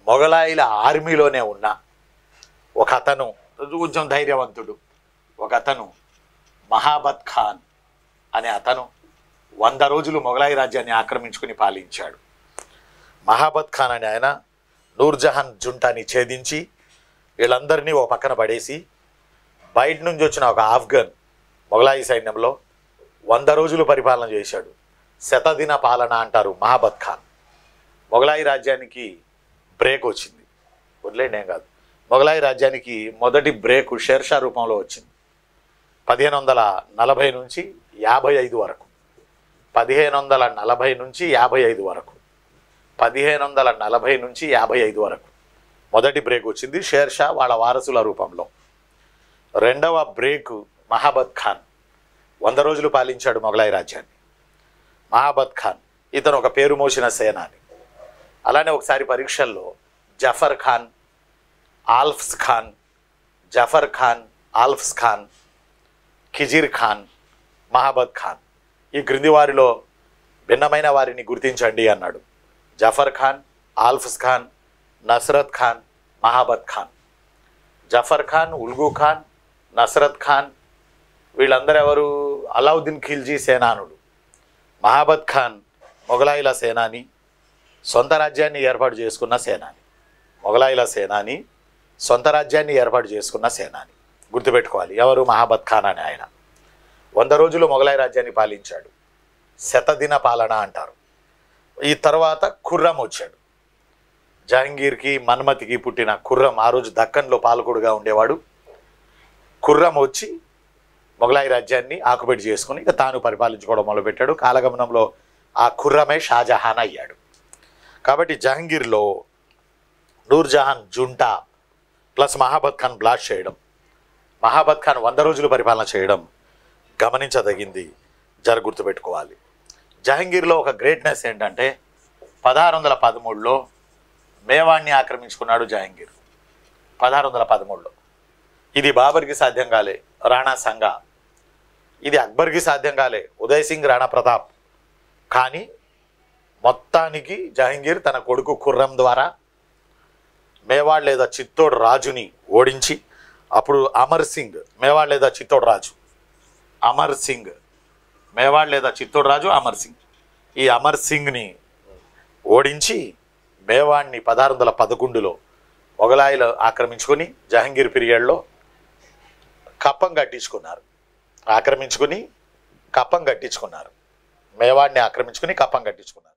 మొఘలాయిల ఆర్మీలోనే ఉన్న ఒక అతను, కొంచెం ధైర్యవంతుడు, ఒక అతను మహాబత్ ఖాన్ అనే అతను 100 రోజులు మొఘలాయి రాజ్యాన్ని ఆక్రమించుకుని పాలించాడు. మహాబత్ ఖాన్ అనే ఆయన నూర్జహాన్ జుంటాని ఛేదించి వీళ్ళందరినీ ఒక పక్కన పడేసి బయట నుంచి వచ్చిన ఒక ఆఫ్ఘన్ మొఘలాయి సైన్యంలో 100 రోజులు పరిపాలన చేశాడు. శతదిన పాలన అంటారు మహాబత్ ఖాన్. మొఘలాయి రాజ్యానికి బ్రేక్ వచ్చింది, వదిలేండి ఏం కాదు. మొఘలాయి రాజ్యానికి మొదటి బ్రేక్ షేర్షా రూపంలో వచ్చింది 1540 నుంచి 55 వరకు. 1540 నుంచి 55 వరకు 1540 నుంచి 55 వరకు మొదటి బ్రేక్ వచ్చింది షేర్షా వాళ్ళ వారసుల రూపంలో. రెండవ బ్రేక్ మహాబత్ ఖాన్ 100 రోజులు పాలించాడు మొఘలాయి రాజ్యాన్ని. మహాబత్ ఖాన్ ఇతను ఒక పేరు మోసిన సేనాని. అలానే ఒకసారి పరీక్షల్లో జఫర్ ఖాన్, ఆల్ఫ్స్ ఖాన్, జఫర్ ఖాన్, ఆల్ఫ్స్ ఖాన్, ఖిజిర్ ఖాన్, మహాబత్ ఖాన్ ఈ క్రింది వారిలో భిన్నమైన వారిని గుర్తించండి అన్నాడు. జఫర్ ఖాన్, ఆల్ఫ్స్ ఖాన్, నస్రత్ ఖాన్, మహాబత్ ఖాన్. జఫర్ ఖాన్, ఉల్గు ఖాన్, నస్రత్ ఖాన్ వీళ్ళందరూ ఎవరు? అలావుద్దీన్ ఖిల్జీ సేనానుడు. మహాబత్ ఖాన్ మొఘలాయిల సేనాని, సొంత రాజ్యాన్ని ఏర్పాటు చేసుకున్న సేనాని. మొఘలాయిల సేనాని, సొంత రాజ్యాన్ని ఏర్పాటు చేసుకున్న సేనాని. గుర్తుపెట్టుకోవాలి ఎవరు? మహాబత్ ఖాన్ అని ఆయన 100 రోజులు మొఘలాయి రాజ్యాన్ని పాలించాడు. శతదిన పాలన అంటారు. ఈ తర్వాత ఖుర్రం వచ్చాడు. జహంగీర్కి మన్మతికి పుట్టిన ఖుర్రం ఆ రోజు దక్కన్లో పాలకుడుగా ఉండేవాడు. ఖుర్రం వచ్చి మొఘలాయి రాజ్యాన్ని ఆకుపెట్టి చేసుకుని ఇక తాను పరిపాలించుకోవడం మొదలుపెట్టాడు. కాలగమనంలో ఆ ఖుర్రమే షాజహాన్ అయ్యాడు. కాబట్టి జహంగీర్లో Nurjahan junta plus Mahabat Khan blast చేయడం, మహాబత్ ఖాన్ 100 రోజులు పరిపాలన చేయడం గమనించదగింది, గుర్తుపెట్టుకోవాలి. జహంగీర్లో ఒక గ్రేట్నెస్ ఏంటంటే 1613లో మేవాడ్ని ఆక్రమించుకున్నాడు జహంగీర్. 1613లో ఇది బాబర్కి సాధ్యం కాలే, రాణా సంగా. ఇది అక్బర్కి సాధ్యం కాలే, ఉదయ్ సింగ్, రాణా ప్రతాప్. కానీ మొత్తానికి జహంగీర్ తన కొడుకు ఖుర్రం ద్వారా మేవాడ్ లేదా చిత్తోడ్ రాజుని ఓడించి, అప్పుడు అమర్ సింగ్ మేవాడ్ లేదా చిత్తోడ్ రాజు, అమర్ సింగ్ మేవాడ్ లేదా చిత్తోడ్ రాజు అమర్ సింగ్, ఈ అమర్ సింగ్ని ఓడించి మేవాడ్ని 1611లో మొఘలాయిలు ఆక్రమించుకొని జహంగీర్ పీరియడ్లో కప్పం కట్టించుకున్నారు. ఆక్రమించుకుని కప్పం కట్టించుకున్నారు. మేవాడ్ని ఆక్రమించుకుని కప్పం కట్టించుకున్నారు.